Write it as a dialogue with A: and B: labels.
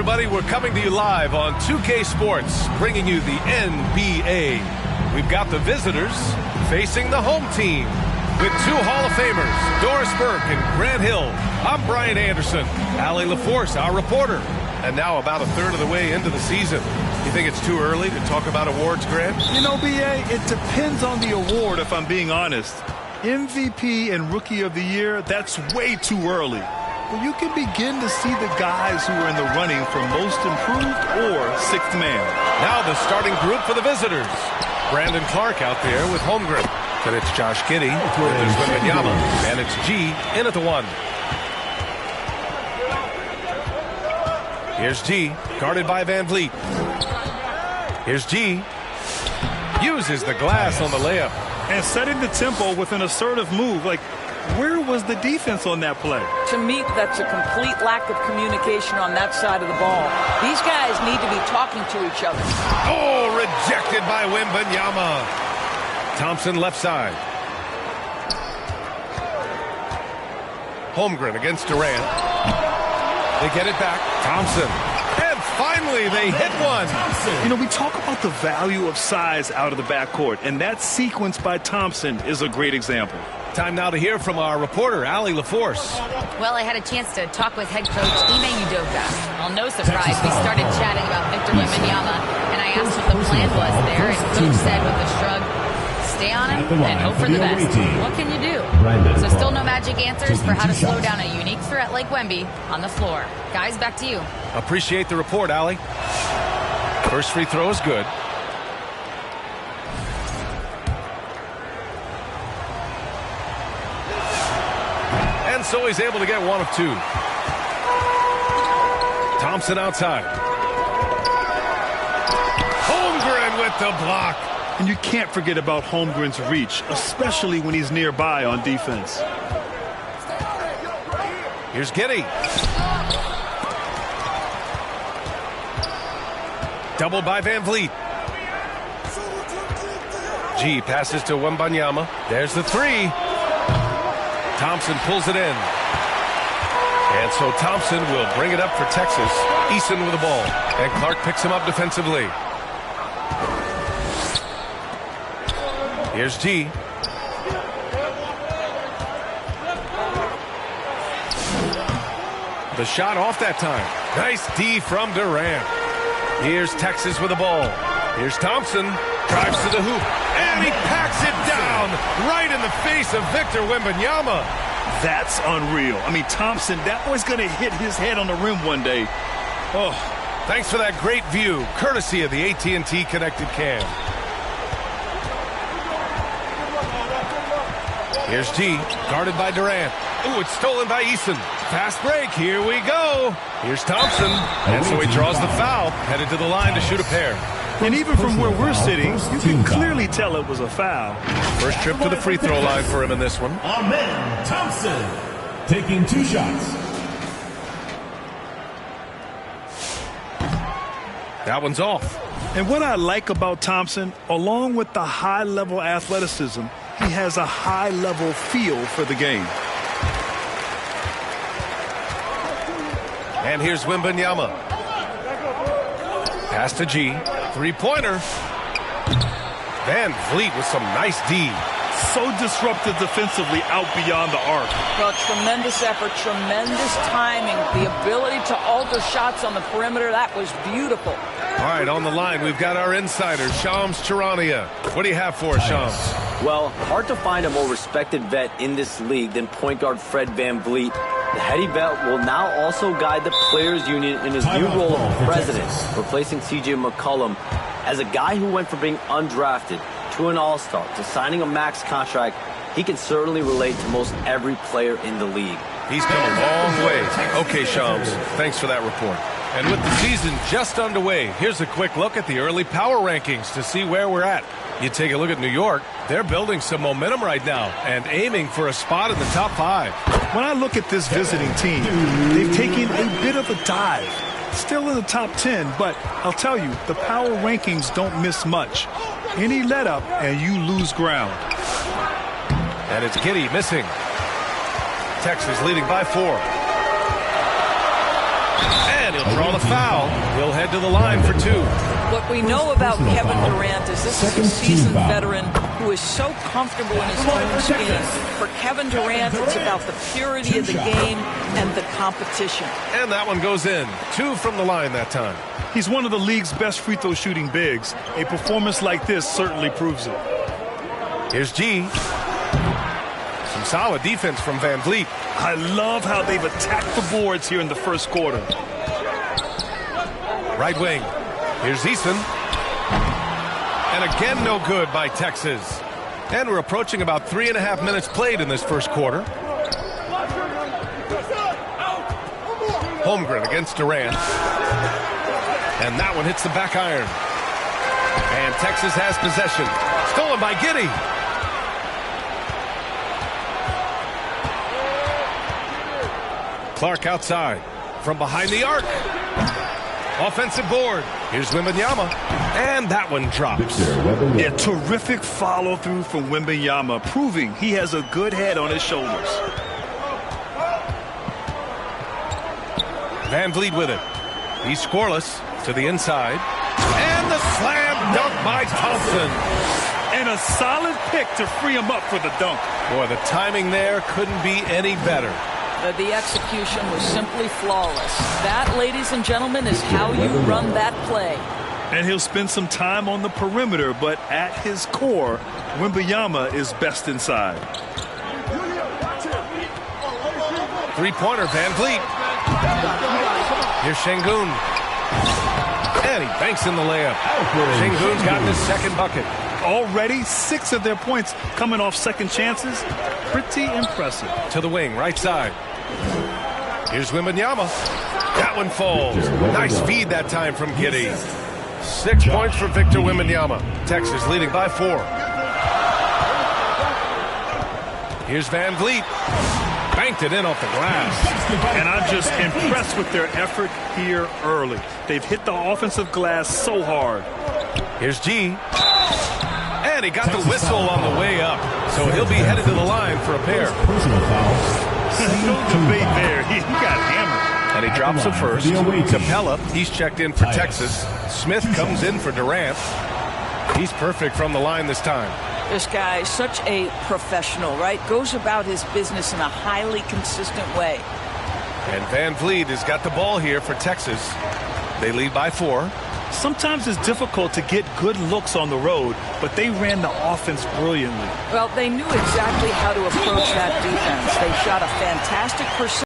A: everybody. We're coming to you live on 2K Sports, bringing you the NBA. We've got the visitors facing the home team with two Hall of Famers, Doris Burke and Grant Hill. I'm Brian Anderson. Allie LaForce, our reporter. And now about a third of the way into the season. You think it's too early to talk about awards, Grant?
B: You know, B.A., it depends on the award, if I'm being honest. MVP and Rookie of the Year, that's way too early. But you can begin to see the guys who are in the running for Most Improved or Sixth Man.
A: Now the starting group for the visitors. Brandon Clark out there with Holmgren. Then it's Josh Giddey, there's Wembanyama, and it's G in at the 1. Here's G, guarded by Van Vliet. Here's G, uses the glass on the layup.
B: And setting the tempo with an assertive move. Like, where was the defense on that play?
C: To me, that's a complete lack of communication on that side of the ball. These guys need to be talking to each other.
A: Oh, rejected by Wembanyama. Thompson left side. Holmgren against Durant. They get it back. Thompson. And finally, they hit one.
B: You know, we talk about the value of size out of the backcourt, and that sequence by Thompson is a great example.
A: Time now to hear from our reporter, Allie LaForce.
D: Well, I had a chance to talk with head coach Ime Udoka. Well, no surprise, we started chatting about Victor Wembanyama, and I asked what the plan was there, and coach said with a shrug, stay on him and hope for the best. What can you do? So still no magic answers for how to slow down a unique threat like Wemby on the floor. Guys, back to you.
A: Appreciate the report, Allie. First free throw is good. And so he's able to get one of two. Thompson outside. Holmgren with the block.
B: And you can't forget about Holmgren's reach, especially when he's nearby on defense.
A: Here's Giddey. Doubled by Van Vliet. G passes to Wembanyama. There's the three. Thompson pulls it in. And so Thompson will bring it up for Texas. Eason with the ball. And Clark picks him up defensively. Here's G. The shot off that time. Nice D from Durant. Here's Texas with the ball. Here's Thompson. Drives to the hoop. And he packs it down right in the face of Victor Wembanyama.
B: That's unreal. I mean, Thompson, that boy's going to hit his head on the rim one day. Oh,
A: thanks for that great view, courtesy of the AT&T Connected Cam. Here's G, guarded by Durant. Ooh, it's stolen by Eason. Fast break, here we go. Here's Thompson, and so he draws the foul, headed to the line to shoot a pair.
B: And even from where we're sitting, you can clearly tell it was a foul.
A: First trip to the free throw line for him in this one.
E: Amen Thompson taking 2 shots.
A: That one's off.
B: And what I like about Thompson, along with the high-level athleticism, he has a high-level feel for the game.
A: And here's Wembanyama. Pass to G. Three-pointer. Van Vliet with some nice D.
B: So disruptive defensively out beyond the arc.
C: Well, tremendous effort, tremendous timing. The ability to alter shots on the perimeter, that was beautiful.
A: All right, on the line, we've got our insider, Shams Charania. What do you have for us, Shams?
F: Well, hard to find a more respected vet in this league than point guard Fred Van Vliet. The heady vet will now also guide the Players Union in his new role of president, replacing C.J. McCollum. As a guy who went from being undrafted to an all-star to signing a max contract, he can certainly relate to most every player in the league.
A: He's come a long way. Okay, Shams, thanks for that report. And with the season just underway, here's a quick look at the early power rankings to see where we're at. You take a look at New York, they're building some momentum right now and aiming for a spot in the top 5.
B: When I look at this visiting team, they've taken a bit of a dive. Still in the top 10, but I'll tell you, the power rankings don't miss much. Any let up and you lose ground.
A: And it's Giddey missing. Texas leading by 4. And And he'll draw the foul. He'll head to the line for 2.
C: What we know about Kevin Durant is this is a seasoned veteran who is so comfortable in his own skin. For Kevin Durant, it's about the purity of the game and the competition.
A: And that one goes in. 2 from the line that time.
B: He's one of the league's best free throw shooting bigs. A performance like this certainly proves it.
A: Here's G. Some solid defense from Van Vliet.
B: I love how they've attacked the boards here in the first quarter.
A: Right wing. Here's Eason. And again, no good by Texas. And we're approaching about 3.5 minutes played in this first quarter. Holmgren against Durant. And that one hits the back iron. And Texas has possession. Stolen by Giddey. Clark outside. From behind the arc. Offensive board. Here's Wembanyama. And that one drops.
B: A terrific follow-through from Wembanyama, proving he has a good head on his shoulders.
A: Van Vliet with it. He's scoreless to the inside. And the slam dunk by Thompson.
B: And a solid pick to free him up for the dunk.
A: Boy, the timing there couldn't be any better.
C: The execution was simply flawless. That, ladies and gentlemen, is how you run that play.
B: And he'll spend some time on the perimeter, but at his core, Wembanyama is best inside.
A: Three-pointer, Van Vliet. Here's Şengün. And he banks in the layup. Şengün's gotten his second bucket.
B: Already 6 of their points coming off second chances. Pretty impressive.
A: To the wing, right side. Here's Wembanyama. That one falls. Nice feed that time from Giddey. 6 points for Victor Wembanyama. Texas leading by 4. Here's Van Vliet. Banked it in off the glass.
B: And I'm just impressed with their effort here early. They've hit the offensive glass so hard.
A: Here's G. And he got the whistle on the way up. So he'll be headed to the line for a pair.
B: No debate there. He got hammered.
A: And he drops the first. Capella, he's checked in for Texas. Smith comes in for Durant. He's perfect from the line this time.
C: This guy is such a professional, right? Goes about his business in a highly consistent way.
A: And Van Vliet has got the ball here for Texas. They lead by 4.
B: Sometimes it's difficult to get good looks on the road, but they ran the offense brilliantly.
C: Well, they knew exactly how to approach that defense. They shot a fantastic percentage.